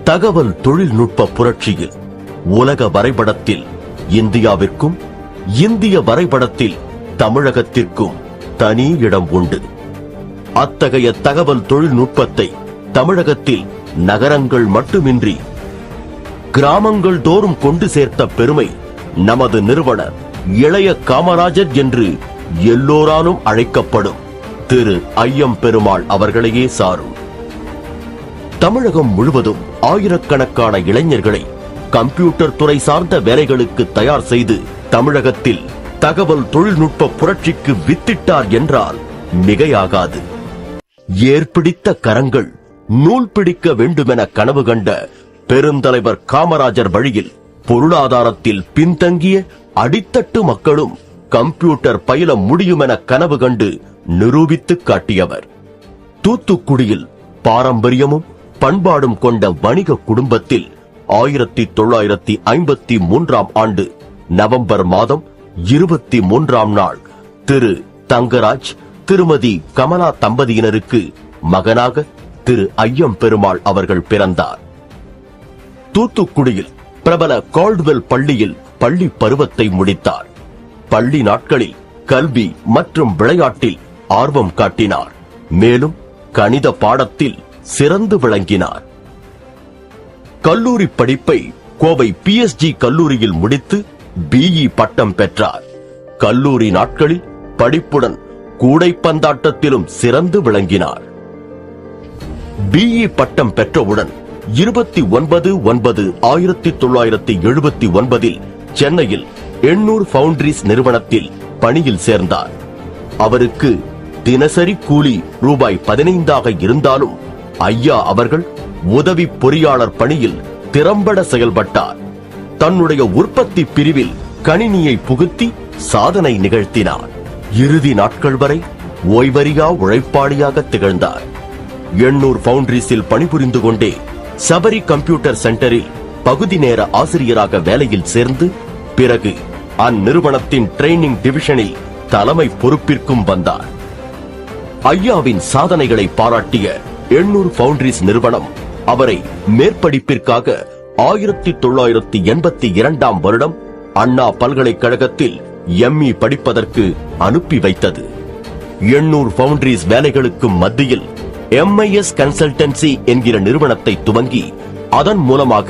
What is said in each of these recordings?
தகவல் தொழில்நுட்ப புரட்சியில் உலக வரைபடத்தில் இந்தியாவிற்கும், இந்திய வரைபடத்தில் தமிழகத்திற்கும் தனி இடம் உண்டு. அத்தகைய தகவல் தொழில்நுட்பத்தை தமிழகத்தில் நகரங்கள் மட்டுமின்றி கிராமங்கள் தோறும் கொண்டு சேர்த்த பெருமை நமது நிறுவனர் இளைய காமராஜர் என்று எல்லோராலும் அழைக்கப்படும் திரு ஐயம்பெருமாள் அவர்களையே சாரும். தமிழகம் முழுவதும் ஆயிரக்கணக்கான இளைஞர்களை கம்ப்யூட்டர் துறை சார்ந்த வேலைகளுக்கு தயார் செய்து தமிழகத்தில் தகவல் தொழில்நுட்ப புரட்சிக்கு வித்திட்டார் என்றால் மிகையாகாது. ஏற்பிடித்த கரங்கள் நூல் பிடிக்க வேண்டுமென கனவு கண்ட பெருந்தலைவர் காமராஜர் வழியில் பொருளாதாரத்தில் பின்தங்கிய அடித்தட்டு மக்களும் கம்ப்யூட்டர் பயில முடியுமென கனவு கண்டு நிரூபித்து காட்டியவர். தூத்துக்குடியில் பாரம்பரியமும் பண்பாடும் கொண்ட வணிக குடும்பத்தில் 1953ஆம் ஆண்டு நவம்பர் மாதம் 23ஆம் நாள் திரு தங்கராஜ், திருமதி கமலா தம்பதியினருக்கு மகனாக திரு ஐயம்பெருமாள் அவர்கள் பிறந்தார். தூத்துக்குடியில் பிரபல கால்ட்வெல் பள்ளியில் பள்ளி பருவத்தை முடித்தார். பள்ளி நாட்களில் கல்வி மற்றும் விளையாட்டில் ஆர்வம் காட்டினார். மேலும் கணித பாடத்தில் சிறந்து விளங்கினார். கல்லூரி படிப்பை கோவை PSG கல்லூரியில் முடித்து BE பட்டம் பெற்றார். கல்லூரி நாட்களில் படிப்புடன் கூடைப்பந்தாட்டத்திலும் சிறந்து விளங்கினார். BE பட்டம் பெற்றவுடன் 29/9/1979 சென்னையில் எண்ணூர் ஃபவுண்டரிஸ் நிறுவனத்தில் பணியில் சேர்ந்தார். அவருக்கு தினசரி கூலி ரூபாய் 15 இருந்தாலும் ஐயா அவர்கள் உதவி பொறியாளர் பணியில் திறம்பட செயல்பட்டார். தன்னுடைய உற்பத்தி பிரிவில் கணினியை புகுத்தி சாதனை நிகழ்த்தினார். இறுதி நாட்கள் வரை ஓய்வறியா உழைப்பாளியாக திகழ்ந்தார். எண்ணூர் ஃபவுண்டரிஸில் பணிபுரிந்து கொண்டே சபரி கம்ப்யூட்டர் சென்டரில் பகுதி நேர ஆசிரியராக வேலையில் சேர்ந்து பிறகு அந்நிறுவனத்தின் ட்ரெய்னிங் டிவிஷனில் தலைமை பொறுப்பிற்கும் வந்தார். ஐயாவின் சாதனைகளை பாராட்டிய எண்ணூர் ஃபவுண்டரிஸ் நிறுவனம் அவரை மேற்படிப்பிற்காக 1982ஆம் வருடம் அண்ணா பல்கலைக்கழகத்தில் ME படிப்பதற்கு அனுப்பி வைத்தது. எண்ணூர் ஃபவுண்டரிஸ் வேலைகளுக்கு மத்தியில் MIS கன்சல்டன்சி என்கிற நிறுவனத்தை துவங்கி அதன் மூலமாக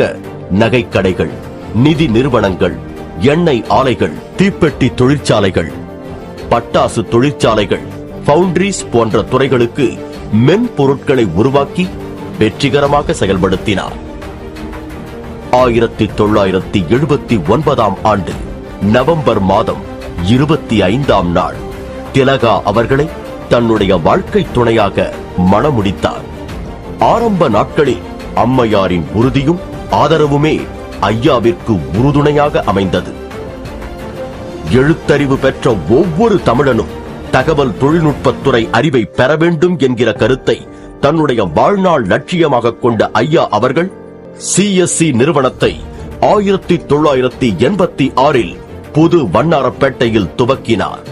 நகைக்கடைகள், நிதி நிறுவனங்கள், எண்ணெய் ஆலைகள், தீப்பெட்டி தொழிற்சாலைகள், பட்டாசு தொழிற்சாலைகள், ஃபவுண்டரிஸ் போன்ற துறைகளுக்கு மென்பொருட்களை உருவாக்கி வெற்றிகரமாக செயல்படுத்தினார். 1979ஆம் ஆண்டு நவம்பர் மாதம் 25ஆம் நாள் திலகா அவர்களை தன்னுடைய வாழ்க்கை துணையாக மணமுடித்தார். ஆரம்ப நாட்களில் அம்மையாரின் உறுதியும் ஆதரவுமே ஐயாவிற்கு உறுதுணையாக அமைந்தது. எழுத்தறிவு பெற்ற ஒவ்வொரு தமிழனும் தகவல் தொழில்நுட்பத்துறை அறிவை பெற வேண்டும் என்கிற கருத்தை தன்னுடைய வாழ்நாள் லட்சியமாக கொண்ட ஐயா அவர்கள் CSC நிறுவனத்தை 1986இல் புது வண்ணாரப்பேட்டையில் துவக்கினார்.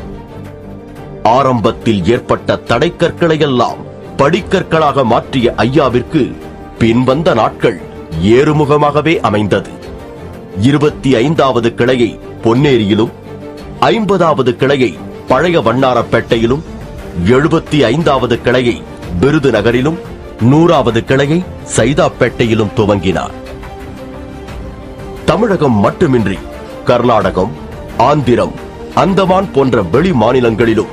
ஆரம்பத்தில் ஏற்பட்ட தடைக்கற்களையெல்லாம் படிக்கற்களாக மாற்றிய ஐயாவிற்கு பின்வந்த நாட்கள் ஏறுமுகமாகவே அமைந்தது. 25வது கிளையை பொன்னேரியிலும், 50வது கிளையை பழைய வண்ணாரப்பேட்டையிலும், 75வது கிளையை விருதுநகரிலும், 100வது கிளையை சைதாப்பேட்டையிலும் துவங்கினார். தமிழகம் மட்டுமின்றி கர்நாடகம், ஆந்திரம், அந்தமான் போன்ற வெளி மாநிலங்களிலும்,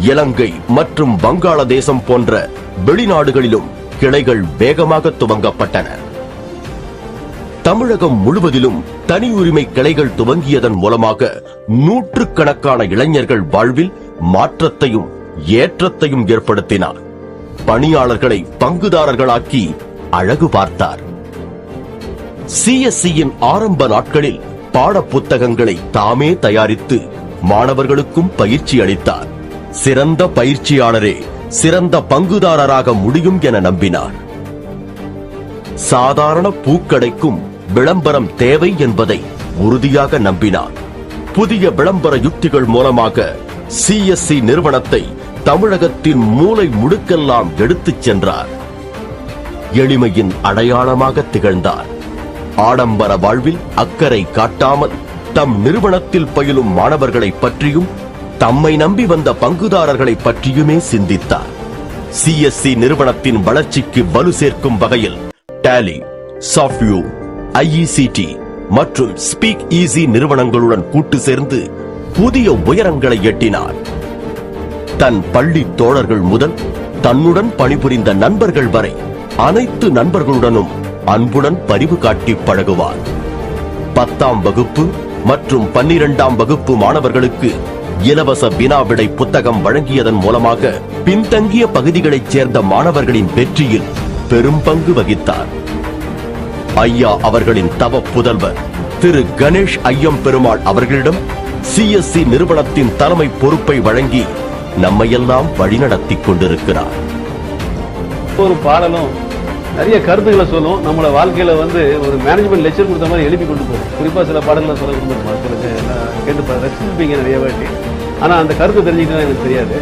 இலங்கை மற்றும் வங்காளதேசம் போன்ற வெளிநாடுகளிலும் கிளைகள் வேகமாக துவங்கப்பட்டன. தமிழகம் முழுவதிலும் தனி உரிமை கிளைகள் துவங்கியதன் மூலமாக நூற்றுக்கணக்கான இளைஞர்கள் வாழ்வில் மாற்றத்தையும் ஏற்றத்தையும் ஏற்படுத்தினார். பணியாளர்களை பங்குதாரர்களாக்கி அழகு பார்த்தார். CSCயின் ஆரம்ப நாட்களில் பாட புத்தகங்களை தாமே தயாரித்து மாணவர்களுக்கும் பயிற்சி அளித்தார். சிறந்த பயிற்சியாளரே சிறந்த பங்குதாரராக முடியும் என நம்பினார். சாதாரண பூக்கடைக்கும் விளம்பரம் தேவை என்பதை உறுதியாக நம்பினார். புதிய விளம்பர யுக்திகள் மூலமாக CSC நிறுவனத்தை தமிழகத்தின் மூலை முடுக்கெல்லாம் எடுத்துச் சென்றார். எளிமையின் அடையாளமாக திகழ்ந்தார். ஆடம்பர வாழ்வில் அக்கறை காட்டாமல் தம் நிறுவனத்தில் பயிலும் மாணவர்களை பற்றியும் தம்மை நம்பி வந்த பங்குதாரர்களை பற்றியுமே சிந்தித்தார். CSC நிறுவனத்தின் வளர்ச்சிக்கு வலு சேர்க்கும் வகையில் Tally, Software, IECT மற்றும் Speak Easy நிறுவனங்களுடன் கூட்டு சேர்ந்து புதிய உயரங்களை எட்டினார். தன் பள்ளி தோழர்கள் முதல் தன்னுடன் பணிபுரிந்த நண்பர்கள் வரை அனைத்து நண்பர்களுடனும் அன்புடன் பரிவு காட்டி பழகுவார். 10ஆம் வகுப்பு மற்றும் 12ஆம் வகுப்பு மாணவர்களுக்கு இலவச வினாவிடை புத்தகம் வழங்கியதன் மூலமாக பின்தங்கிய பகுதிகளைச் சேர்ந்த மாணவர்களின் வெற்றியில் பெரும் பங்கு வகித்தார். ஐயா அவர்களின் தவ புதல்வர் திரு கணேஷ் ஐயம் பெருமாள் அவர்களிடம் CSC நிறுவனத்தின் தலைமை பொறுப்பை வழங்கி நம்மையெல்லாம் வழிநடத்திக் கொண்டிருக்கிறார். ஒரு பாடலும் நிறைய கருத்துக்களை சொல்லும். நம்மளோட வாழ்க்கையில ஒரு மேனேஜ்மெண்ட் லெக்சர் கொடுத்த மாதிரி எழுப்பி கொண்டு போகும். குறிப்பா சில பாடல்களை சொல்ல கேட்டு ரசிச்சிருப்பீங்க நிறைய வாட்டி. ஆனா அந்த கருத்து தெரிஞ்சுக்கிட்டா எனக்கு தெரியாது.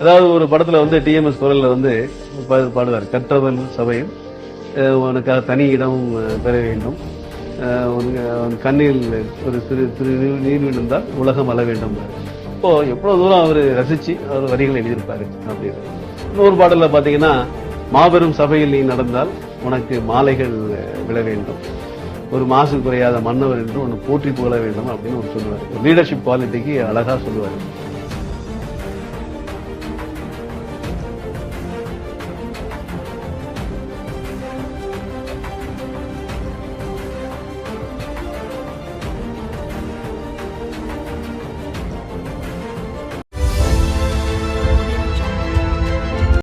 அதாவது ஒரு படத்துல TMS குரல்ல பாடுவார், கற்றவன் சபையும் உனக்காக தனி இடம் பெற வேண்டும், கண்ணில் ஒரு திரு நீர் விழுந்தால் உலகம் அள வேண்டும். இப்போ எவ்வளவு தூரம் அவர் ரசிச்சு அவர் வரிகளை எழுதியிருப்பாரு அப்படின்னு. இன்னொரு பாடல்ல பாத்தீங்கன்னா, மாபெரும் சபையில் நீ நடந்தால் உனக்கு மாலைகள் விழ வேண்டும், ஒரு மாசு குறையாத மன்னவர் என்று ஒன்று போற்றி புகழ வேண்டும் அப்படின்னு சொல்லுவார். லீடர்ஷிப் குவாலிட்டிக்கு அழகா சொல்லுவார்.